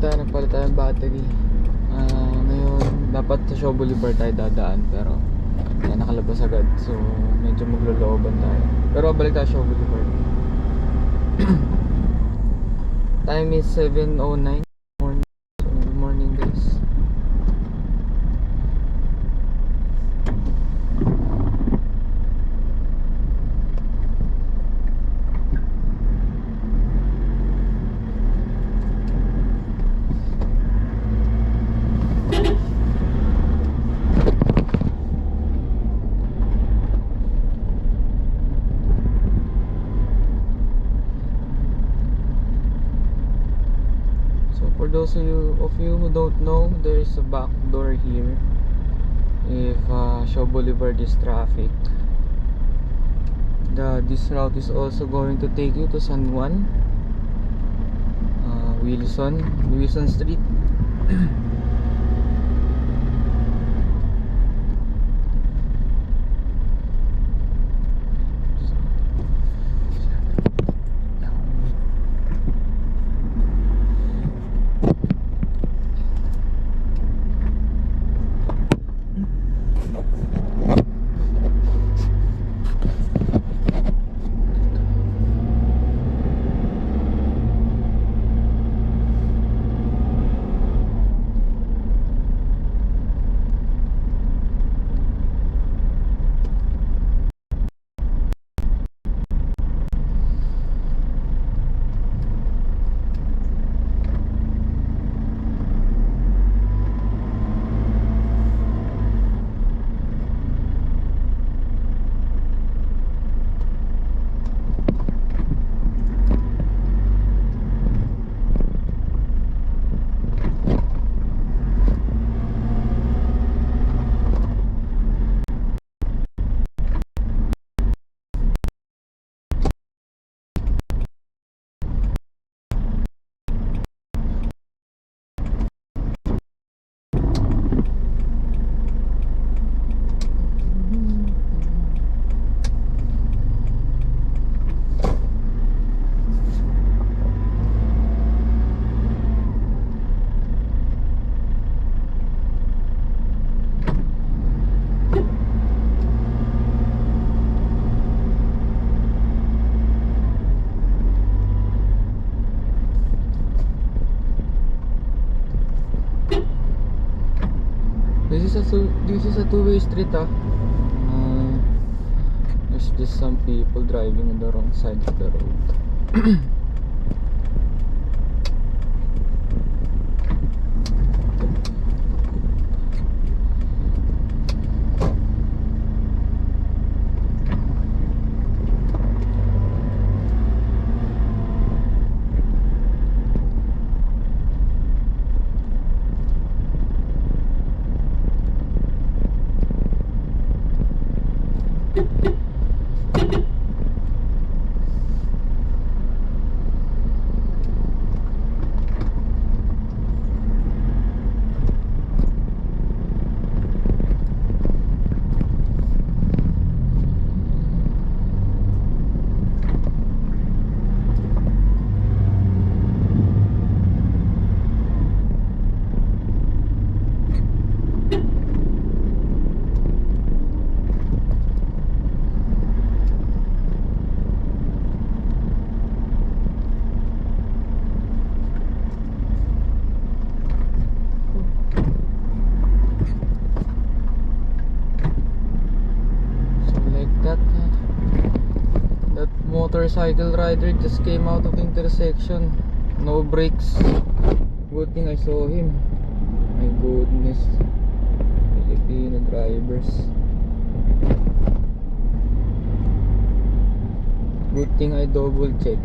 tayo, nagpalit tayo ng battery. Ngayon dapat sa Shaw Boulevard tayo dadaan, pero nakalabas agad, so medyo maglolooban tayo, pero balik tayo Shaw Boulevard. Time is 7:09 morning, so good morning guys. For those of you who don't know, there is a back door here if Shaw Boulevard is traffic. This route is also going to take you to San Juan, Wilson Street. This is a two-way street. There's just some people driving on the wrong side of the road. Motorcycle rider just came out of the intersection, no brakes. Good thing I saw him. My goodness, Filipino drivers. Good thing I double check.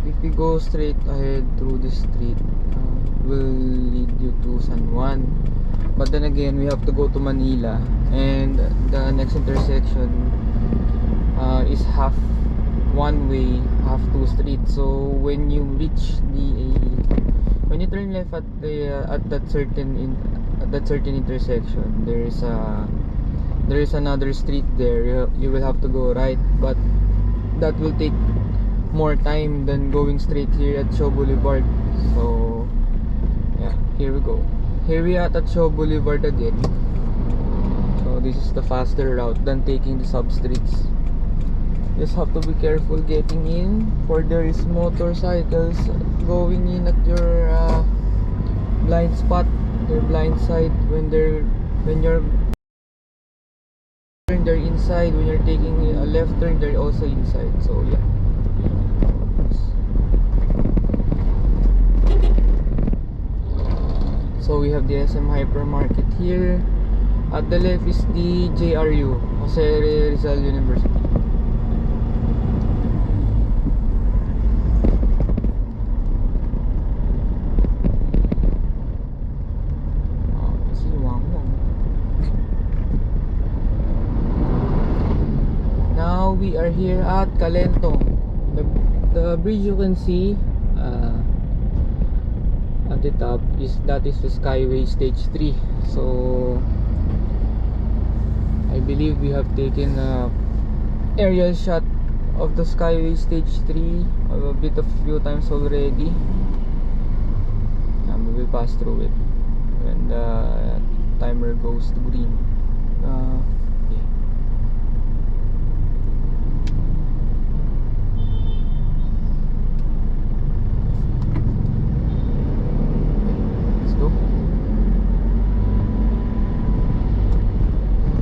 If we go straight ahead through the street, it will lead you to San Juan. But then again, we have to go to Manila, and the next intersection is half one way, half two streets. So when you reach when you turn left at that certain intersection, there is another street there. You will have to go right, but that will take more time than going straight here at Shaw Boulevard. So yeah, here we go. Here we are at Shaw Boulevard again. So this is the faster route than taking the sub streets. Just have to be careful getting in, for there is motorcycles going in at your blind spot, their blind side. When you're they're inside. When you're taking a left turn, they're also inside. So yeah. So we have the SM Hypermarket here. At the left is the JRU, Jose Rizal University. Now we are here at Calentong. The bridge you can see at the top is the Skyway Stage 3. So I believe we have taken a aerial shot of the Skyway Stage 3 a few times already, and we will pass through it when the timer goes to green.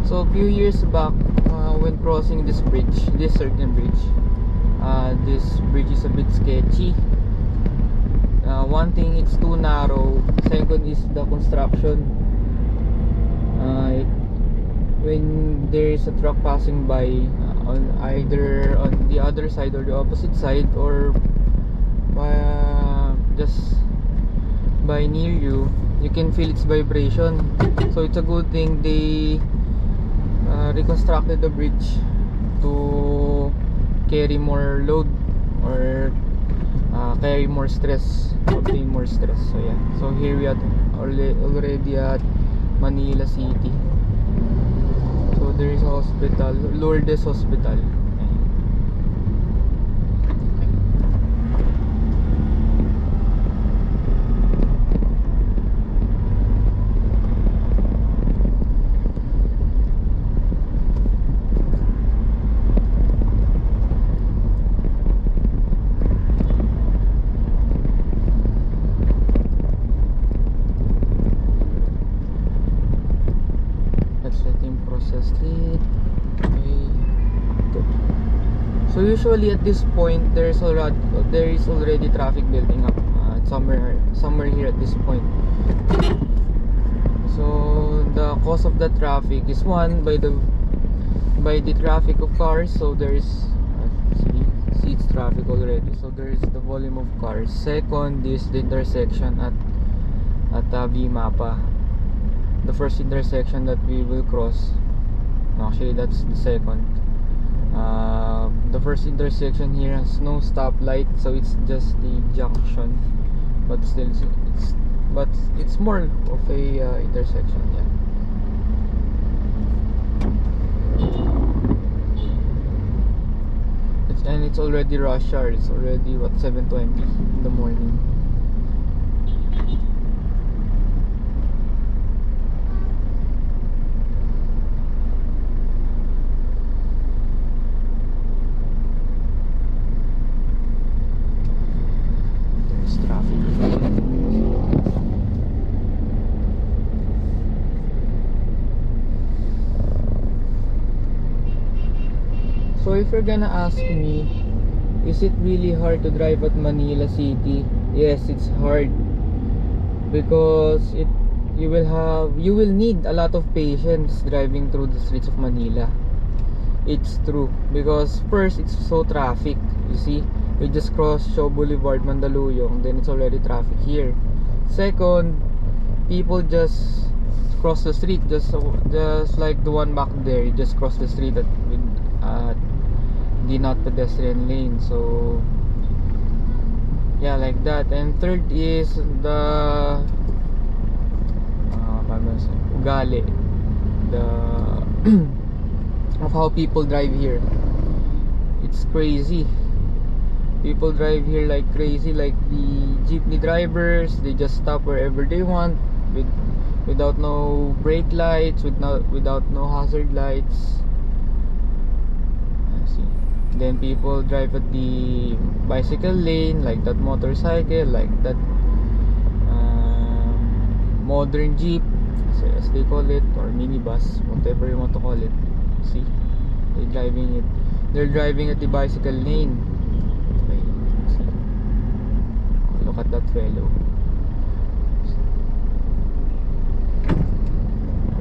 So a few years back, when crossing this certain bridge, this bridge is a bit sketchy. One thing, it's too narrow. Second is the construction. when there is a truck passing by, on either on the other side or the opposite side, or just by near you, you can feel its vibration. So it's a good thing they reconstructed the bridge to carry more load, or carry more stress, obtain more stress. So yeah, so here we are already at Manila City. So there is a hospital, Lourdes Hospital. Street. Okay. Good. So usually at this point there is already traffic building up somewhere here at this point. So the cause of the traffic is, one, by the traffic of cars. So there is see it's traffic already. So there is the volume of cars. Second is the intersection at Mapa. The first intersection that we will cross. Actually, that's the second. The first intersection here has no stoplight, so it's just the junction. But still, it's more of a intersection. Yeah. It's already rush hour. It's already 7:20 in the morning. So if you're gonna ask me, is it really hard to drive at Manila City? Yes, it's hard, because you will need a lot of patience driving through the streets of Manila. It's true, because first, it's so traffic. You see, we just crossed Shaw Boulevard, Mandaluyong, then it's already traffic here. Second, people just cross the street, just like the one back there. You just cross the street with the not pedestrian lane. So yeah, like that. And third is the ugali, the of how people drive here. It's crazy. People drive here like crazy, like the jeepney drivers. They just stop wherever they want, without no brake lights, without no hazard lights. Then people drive at the bicycle lane, like that motorcycle, like that modern jeep, as they call it, or minibus, whatever you want to call it. See, they're driving at the bicycle lane. Okay, see, look at that fellow.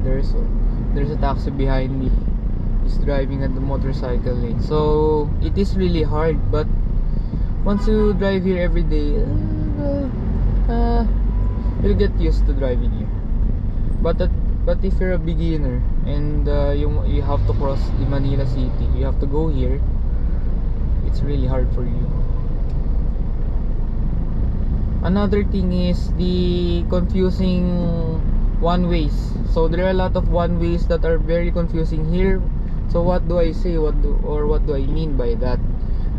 There's a taxi behind me. Is driving at the motorcycle lane. So it is really hard, but once you drive here every day, you'll get used to driving here. But if you're a beginner and you have to cross the Manila City, you have to go here, it's really hard for you. Another thing is the confusing one ways. So there are a lot of one ways that are very confusing here. So what do I say? What do I mean by that?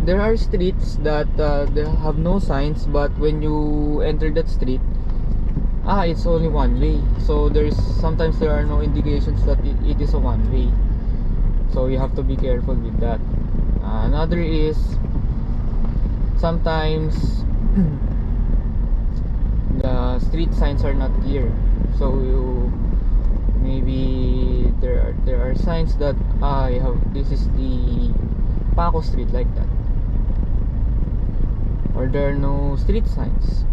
There are streets that they have no signs, but when you enter that street, it's only one way. So sometimes there are no indications that it is a one way. So you have to be careful with that. Another is sometimes the street signs are not clear. So maybe there are signs that this is the Paco Street, like that, or there are no street signs.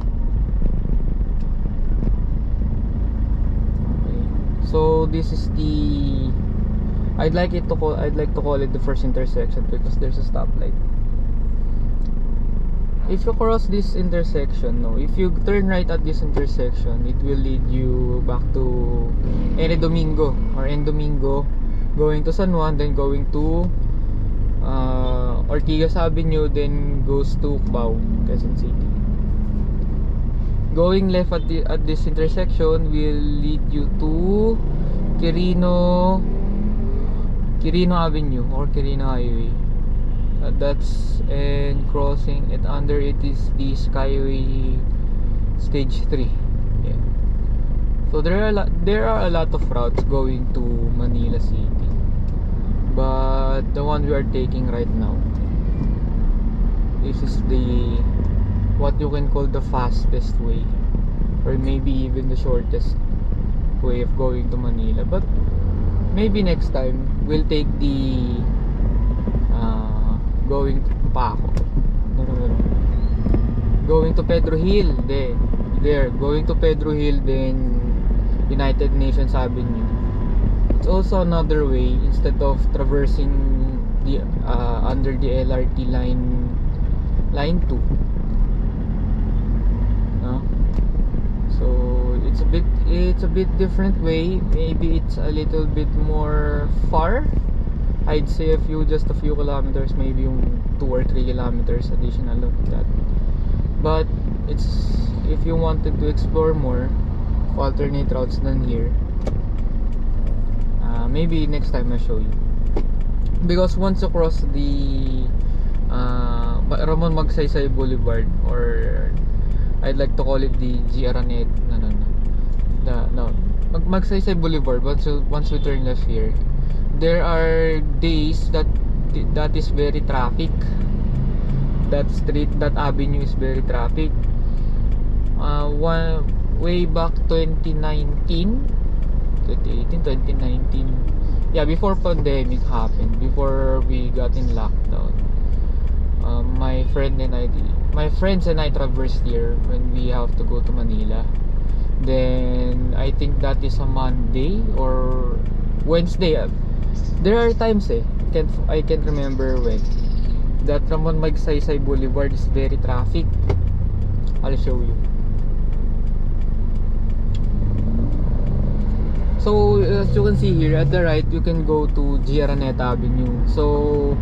Okay, so this is the I'd like to call it the first intersection because there's a stoplight. If you cross this intersection, no, if you turn right at this intersection, it will lead you back to Ere Domingo or En Domingo, going to San Juan, then going to Ortigas Avenue, then goes to Cubao, Quezon City. Going left at this intersection will lead you to Quirino Avenue or Quirino Highway. That's and crossing it under it is the Skyway Stage 3. Yeah. So there are a lot of routes going to Manila City, but the one we are taking right now, this is the what you can call the fastest way, or maybe even the shortest way of going to Manila. But maybe next time we'll take the going to Paco. No. Going to Pedro Hill. Going to Pedro Hill, then United Nations Avenue. It's also another way instead of traversing the under the LRT line 2. No? So it's a bit different way. Maybe it's a little bit more far. I'd say just a few kilometers, maybe 2 or 3 kilometers additional of that. But it's, if you wanted to explore more alternate routes than here, maybe next time I show you. Because once you cross the Ramon Magsaysay Boulevard, or I'd like to call it the Magsaysay Boulevard, once we turn left here, there are days that is very traffic. That avenue is very traffic. Way back 2019, yeah, before pandemic happened, before we got in lockdown, my friends and I traversed here when we have to go to Manila. Then I think that is a Monday or Wednesday. There are times I can't remember when, that Ramon Magsaysay Boulevard is very traffic. I'll show you. So as you can see here at the right, you can go to Giaraneta Avenue. So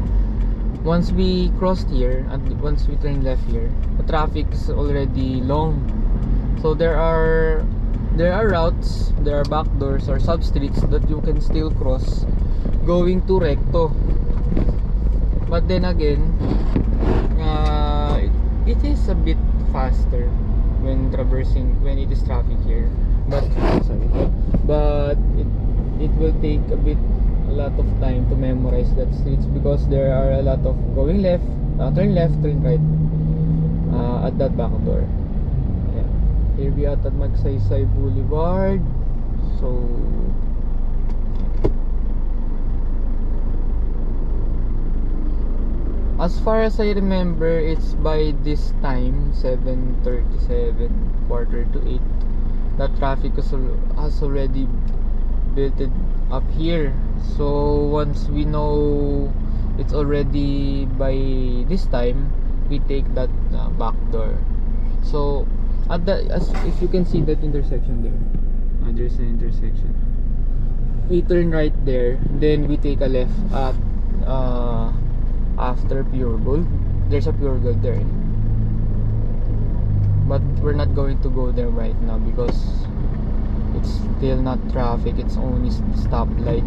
once we crossed here and once we turn left here, the traffic is already long. So there are routes, there are back doors or sub streets that you can still cross going to Recto. But then again, it is a bit faster when it is traffic here. But it will take a lot of time to memorize that streets, because there are a lot of going left, turn left, turn right at that back door. Yeah. Here we are at Magsaysay Boulevard. So as far as I remember, it's by this time 7:37, quarter to 8, that traffic has already built it up here. So once we know it's already by this time, we take that back door. So if you can see that intersection there, there's an intersection. We turn right there, then we take a left at after Pure Gold. There's a Pure Gold there, but we're not going to go there right now because it's still not traffic, it's only stoplight.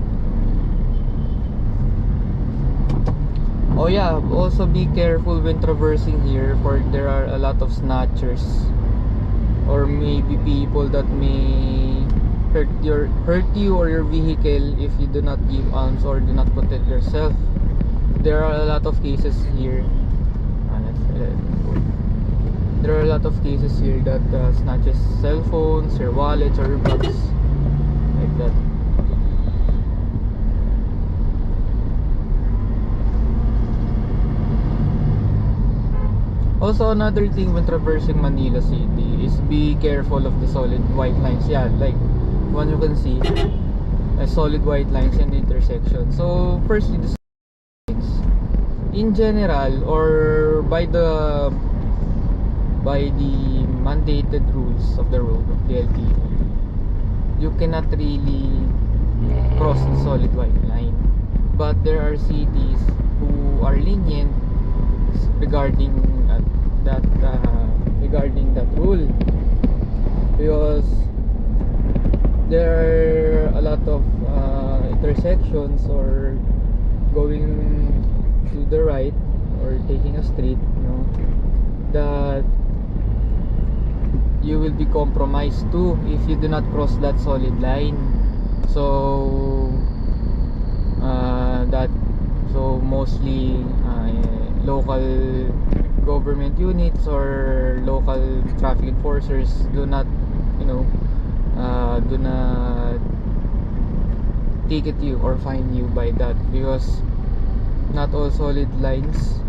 Oh yeah, also be careful when traversing here, for there are a lot of snatchers, or maybe people that may hurt you or your vehicle if you do not give alms or do not protect yourself. There are a lot of cases here. There are a lot of cases here that snatches cell phones, your wallets, or your bags, like that. Also, another thing when traversing Manila City is be careful of the solid white lines. Yeah, like one you can see. solid white lines in the intersection. So firstly, the signs in general, or by the mandated rules of the road of the LTO, you cannot really cross the solid white line. But there are cities who are lenient regarding that rule, because there are a lot of intersections, or going to the right or taking a street, that you will be compromised too if you do not cross that solid line. So mostly local government units or local traffic enforcers do not ticket you or fine you by that, because not all solid lines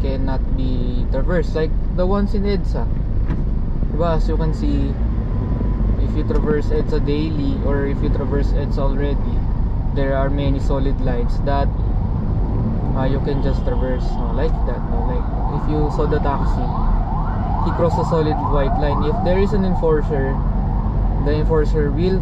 cannot be traversed, like the ones in EDSA, diba? As you can see, if you traverse EDSA daily, or if you traverse EDSA already, there are many solid lines that you can just traverse like that. Like if you saw the taxi, he crossed a solid white line. If there is an enforcer, the enforcer will